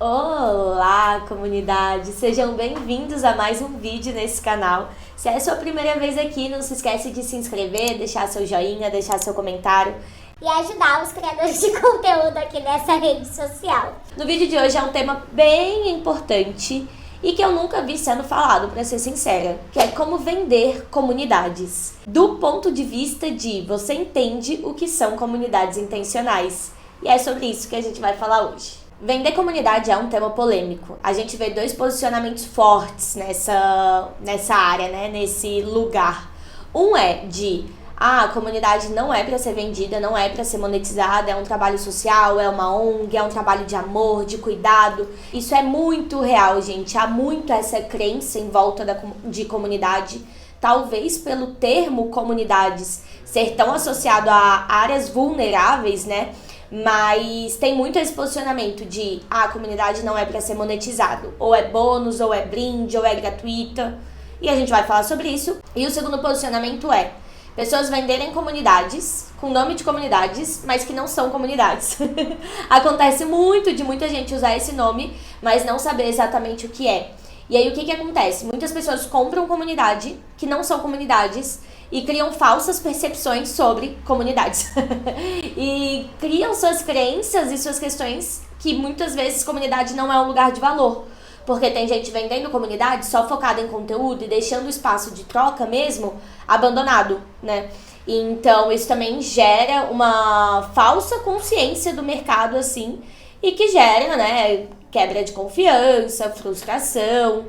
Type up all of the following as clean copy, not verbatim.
Olá, comunidade! Sejam bem-vindos a mais um vídeo nesse canal. Se é a sua primeira vez aqui, não se esquece de se inscrever, deixar seu joinha, deixar seu comentário e ajudar os criadores de conteúdo aqui nessa rede social. No vídeo de hoje é um tema bem importante e que eu nunca vi sendo falado, para ser sincera, que é como vender comunidades. Do ponto de vista de você entende o que são comunidades intencionais. E é sobre isso que a gente vai falar hoje. Vender comunidade é um tema polêmico. A gente vê dois posicionamentos fortes nessa área, né? Nesse lugar. Um é de a comunidade não é para ser vendida, não é para ser monetizada, é um trabalho social, é uma ONG, é um trabalho de amor, de cuidado. Isso é muito real, gente. Há muito essa crença em volta de comunidade. Talvez pelo termo comunidades ser tão associado a áreas vulneráveis, né? Mas tem muito esse posicionamento de a comunidade não é para ser monetizado, ou é bônus, ou é brinde, ou é gratuita. E a gente vai falar sobre isso. E o segundo posicionamento é pessoas venderem comunidades, com nome de comunidades, mas que não são comunidades. Acontece muito de muita gente usar esse nome, mas não saber exatamente o que é. E aí o que acontece? Muitas pessoas compram comunidade, que não são comunidades, e criam falsas percepções sobre comunidades. E criam suas crenças e suas questões que muitas vezes comunidade não é um lugar de valor. Porque tem gente vendendo comunidade só focada em conteúdo e deixando o espaço de troca mesmo abandonado, né? Então isso também gera uma falsa consciência do mercado, assim, e que gera, né, quebra de confiança, frustração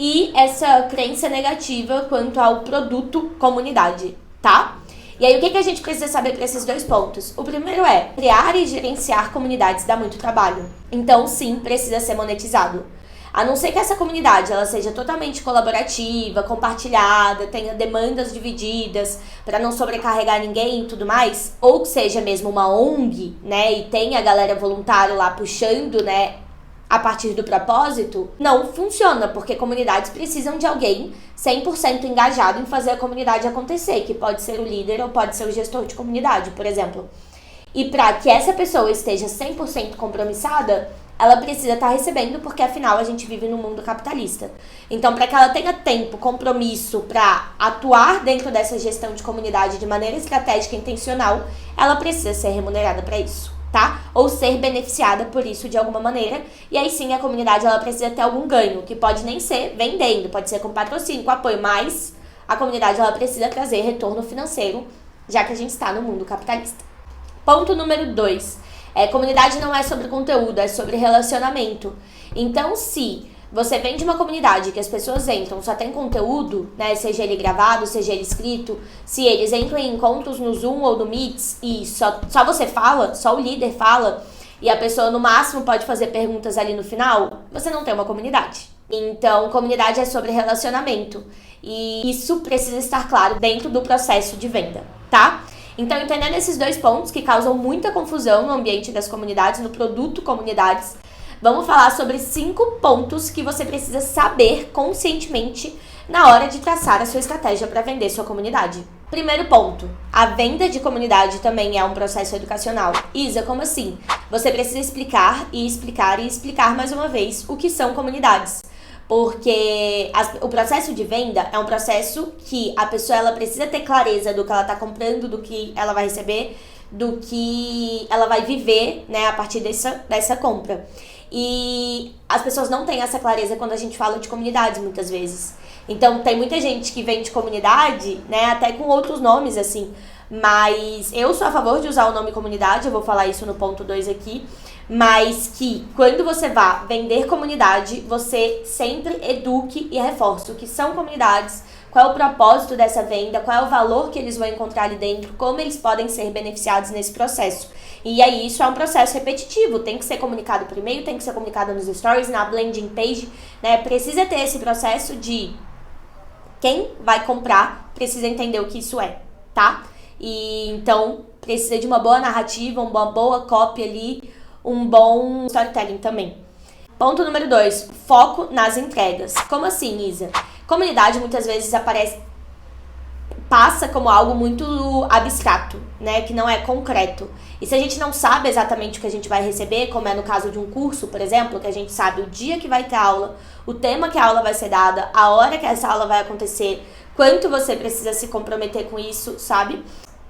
e essa crença negativa quanto ao produto comunidade, tá? E aí o que a gente precisa saber para esses dois pontos? O primeiro é, criar e gerenciar comunidades dá muito trabalho. Então sim, precisa ser monetizado. A não ser que essa comunidade ela seja totalmente colaborativa, compartilhada, tenha demandas divididas para não sobrecarregar ninguém e tudo mais, ou que seja mesmo uma ONG, né, e tenha a galera voluntária lá puxando, né, a partir do propósito, não funciona, porque comunidades precisam de alguém 100% engajado em fazer a comunidade acontecer, que pode ser o líder ou pode ser o gestor de comunidade, por exemplo. E para que essa pessoa esteja 100% compromissada, ela precisa estar recebendo, porque afinal a gente vive num mundo capitalista. Então, para que ela tenha tempo, compromisso para atuar dentro dessa gestão de comunidade de maneira estratégica e intencional, ela precisa ser remunerada para isso, tá? Ou ser beneficiada por isso de alguma maneira. E aí sim, a comunidade ela precisa ter algum ganho, que pode nem ser vendendo, pode ser com patrocínio, com apoio, mas a comunidade ela precisa trazer retorno financeiro, já que a gente está no mundo capitalista. Ponto número 2. Comunidade não é sobre conteúdo, é sobre relacionamento. Então, se você vem de uma comunidade que as pessoas entram, só tem conteúdo, né, seja ele gravado, seja ele escrito, se eles entram em encontros no Zoom ou no Meets e só você fala, só o líder fala, e a pessoa no máximo pode fazer perguntas ali no final, você não tem uma comunidade. Então, comunidade é sobre relacionamento. E isso precisa estar claro dentro do processo de venda, tá? Então, entendendo esses dois pontos que causam muita confusão no ambiente das comunidades, no produto comunidades, vamos falar sobre 5 pontos que você precisa saber conscientemente na hora de traçar a sua estratégia para vender sua comunidade. Primeiro ponto, a venda de comunidade também é um processo educacional. Isa, como assim? Você precisa explicar e explicar e explicar mais uma vez o que são comunidades. Porque o processo de venda é um processo que a pessoa ela precisa ter clareza do que ela está comprando, do que ela vai receber, do que ela vai viver, né, a partir dessa compra. E as pessoas não têm essa clareza quando a gente fala de comunidades, muitas vezes. Então, tem muita gente que vende comunidade, né, até com outros nomes, assim. Mas eu sou a favor de usar o nome comunidade, eu vou falar isso no ponto 2 aqui. Mas que quando você vá vender comunidade, você sempre eduque e reforce o que são comunidades, qual é o propósito dessa venda, qual é o valor que eles vão encontrar ali dentro, como eles podem ser beneficiados nesse processo. E aí isso é um processo repetitivo, tem que ser comunicado por e-mail, tem que ser comunicado nos stories, na landing page, né? Precisa ter esse processo de quem vai comprar, precisa entender o que isso é, tá? E então precisa de uma boa narrativa, uma boa copy ali, um bom storytelling também. Ponto número 2, foco nas entregas. Como assim, Isa? Comunidade muitas vezes aparece passa como algo muito abstrato, né? Que não é concreto. E se a gente não sabe exatamente o que a gente vai receber, como é no caso de um curso, por exemplo, que a gente sabe o dia que vai ter aula, o tema que a aula vai ser dada, a hora que essa aula vai acontecer, quanto você precisa se comprometer com isso, sabe?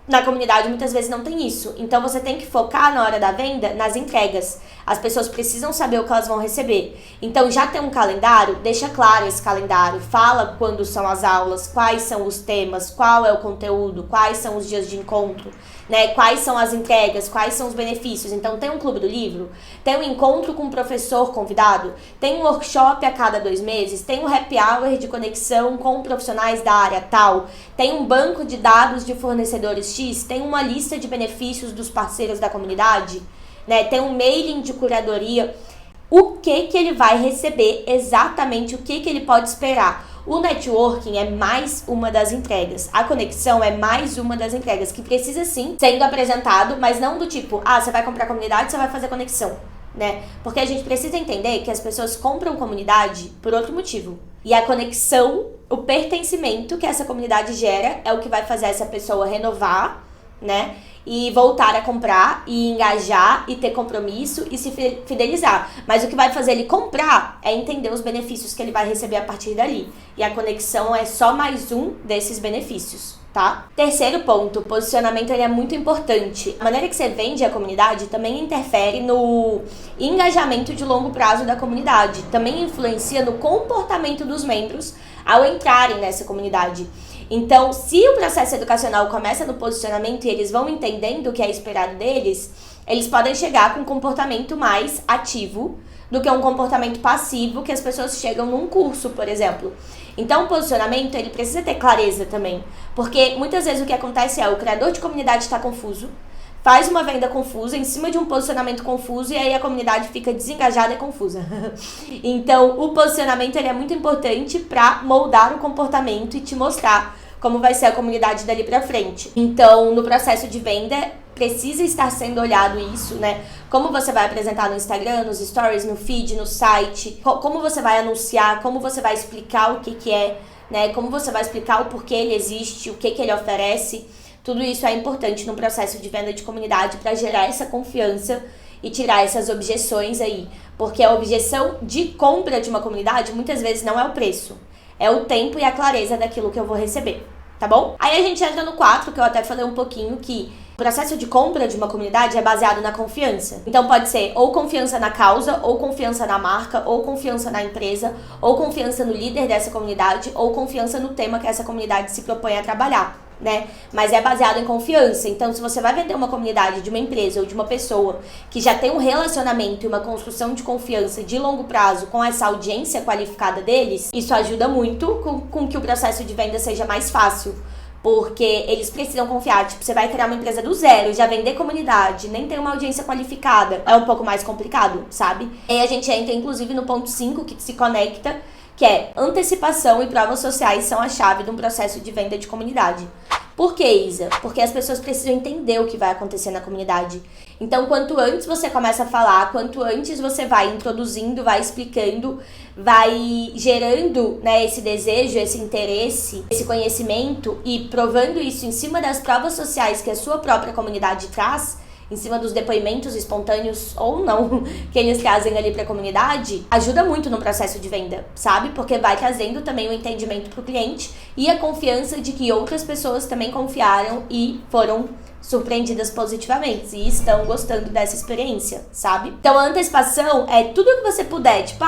Na comunidade muitas vezes não tem isso. Então você tem que focar na hora da venda nas entregas. As pessoas precisam saber o que elas vão receber. Então já tem um calendário, deixa claro esse calendário. Fala quando são as aulas, quais são os temas, qual é o conteúdo, quais são os dias de encontro, né? Quais são as entregas, quais são os benefícios. Então tem um clube do livro, tem um encontro com um professor convidado, tem um workshop a cada 2 meses, tem um happy hour de conexão com profissionais da área tal, tem um banco de dados de fornecedores X, tem uma lista de benefícios dos parceiros da comunidade, né? Tem um mailing de curadoria. O que ele vai receber, exatamente o que ele pode esperar. O networking é mais uma das entregas. A conexão é mais uma das entregas, que precisa sim sendo apresentado, mas não do tipo, você vai comprar comunidade, você vai fazer conexão, né? Porque a gente precisa entender que as pessoas compram comunidade por outro motivo. E a conexão, o pertencimento que essa comunidade gera é o que vai fazer essa pessoa renovar, né? E voltar a comprar, e engajar, e ter compromisso, e se fidelizar. Mas o que vai fazer ele comprar é entender os benefícios que ele vai receber a partir dali. E a conexão é só mais um desses benefícios, tá? Terceiro ponto, o posicionamento ele é muito importante. A maneira que você vende a comunidade também interfere no engajamento de longo prazo da comunidade. Também influencia no comportamento dos membros ao entrarem nessa comunidade. Então, se o processo educacional começa no posicionamento e eles vão entendendo o que é esperado deles, eles podem chegar com um comportamento mais ativo do que um comportamento passivo que as pessoas chegam num curso, por exemplo. Então, o posicionamento, ele precisa ter clareza também, porque muitas vezes o que acontece é o criador de comunidade está confuso, faz uma venda confusa em cima de um posicionamento confuso e aí a comunidade fica desengajada e confusa. Então, o posicionamento ele é muito importante para moldar o comportamento e te mostrar como vai ser a comunidade dali para frente. Então, no processo de venda, precisa estar sendo olhado isso, né? Como você vai apresentar no Instagram, nos stories, no feed, no site, como você vai anunciar, como você vai explicar o que é, né? Como você vai explicar o porquê ele existe, o que ele oferece. Tudo isso é importante no processo de venda de comunidade para gerar essa confiança e tirar essas objeções aí. Porque a objeção de compra de uma comunidade muitas vezes não é o preço, é o tempo e a clareza daquilo que eu vou receber, tá bom? Aí a gente entra no 4, que eu até falei um pouquinho, que o processo de compra de uma comunidade é baseado na confiança. Então pode ser ou confiança na causa, ou confiança na marca, ou confiança na empresa, ou confiança no líder dessa comunidade, ou confiança no tema que essa comunidade se propõe a trabalhar, né? Mas é baseado em confiança. Então, se você vai vender uma comunidade de uma empresa ou de uma pessoa que já tem um relacionamento e uma construção de confiança de longo prazo com essa audiência qualificada deles, isso ajuda muito com que o processo de venda seja mais fácil. Porque eles precisam confiar. Tipo, você vai criar uma empresa do zero, já vender comunidade, nem tem uma audiência qualificada. É um pouco mais complicado, sabe? E aí a gente entra, inclusive, no ponto 5, que se conecta, que é antecipação e provas sociais são a chave de um processo de venda de comunidade. Por que, Isa? Porque as pessoas precisam entender o que vai acontecer na comunidade. Então, quanto antes você começa a falar, quanto antes você vai introduzindo, vai explicando, vai gerando, né, esse desejo, esse interesse, esse conhecimento e provando isso em cima das provas sociais que a sua própria comunidade traz, em cima dos depoimentos espontâneos ou não que eles trazem ali para a comunidade, ajuda muito no processo de venda, sabe? Porque vai trazendo também o entendimento para o cliente e a confiança de que outras pessoas também confiaram e foram surpreendidas positivamente e estão gostando dessa experiência, sabe? Então a antecipação é tudo que você puder, tipo,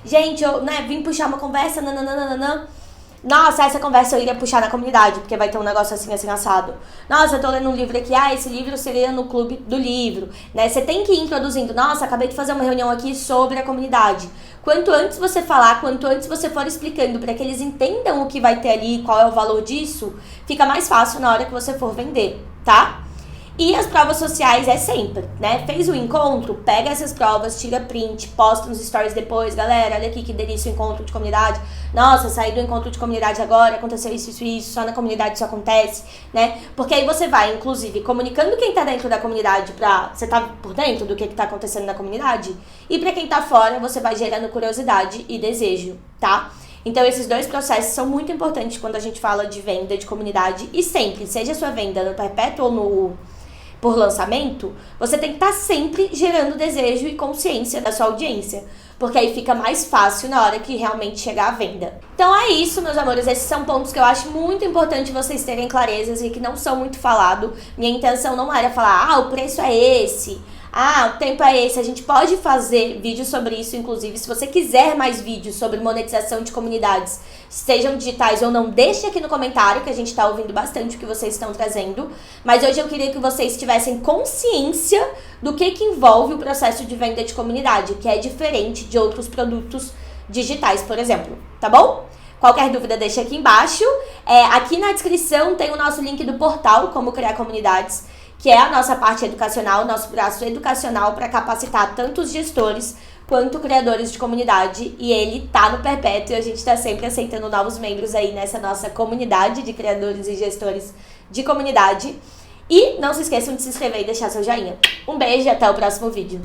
gente, eu vim puxar uma conversa, nananana. Nossa, essa conversa eu iria puxar na comunidade, porque vai ter um negócio assim, assim, assado. Nossa, eu tô lendo um livro aqui, esse livro seria no clube do livro, né? Você tem que ir introduzindo, nossa, acabei de fazer uma reunião aqui sobre a comunidade. Quanto antes você falar, quanto antes você for explicando para que eles entendam o que vai ter ali, qual é o valor disso, fica mais fácil na hora que você for vender, tá? E as provas sociais é sempre, né? Fez o encontro, pega essas provas, tira print, posta nos stories depois. Galera, olha aqui que delícia o encontro de comunidade. Nossa, saí do encontro de comunidade agora, aconteceu isso, isso, isso, só na comunidade isso acontece, né? Porque aí você vai, inclusive, comunicando quem tá dentro da comunidade pra... Você tá por dentro do que tá acontecendo na comunidade? E pra quem tá fora, você vai gerando curiosidade e desejo, tá? Então, esses dois processos são muito importantes quando a gente fala de venda de comunidade. E sempre, seja a sua venda no perpétuo ou por lançamento, você tem que estar sempre gerando desejo e consciência da sua audiência. Porque aí fica mais fácil na hora que realmente chegar à venda. Então é isso, meus amores. Esses são pontos que eu acho muito importante vocês terem clarezas e que não são muito falados. Minha intenção não era falar, o preço é esse, o tempo é esse. A gente pode fazer vídeos sobre isso, inclusive. Se você quiser mais vídeos sobre monetização de comunidades, sejam digitais ou não, deixe aqui no comentário, que a gente tá ouvindo bastante o que vocês estão trazendo. Mas hoje eu queria que vocês tivessem consciência do que envolve o processo de venda de comunidade, que é diferente de outros produtos digitais, por exemplo, tá bom? Qualquer dúvida deixa aqui embaixo. Aqui na descrição tem o nosso link do portal Como Criar Comunidades, que é a nossa parte educacional, nosso braço educacional para capacitar tanto os gestores quanto criadores de comunidade. E ele tá no perpétuo e a gente tá sempre aceitando novos membros aí nessa nossa comunidade de criadores e gestores de comunidade. E não se esqueçam de se inscrever e deixar seu joinha. Um beijo e até o próximo vídeo.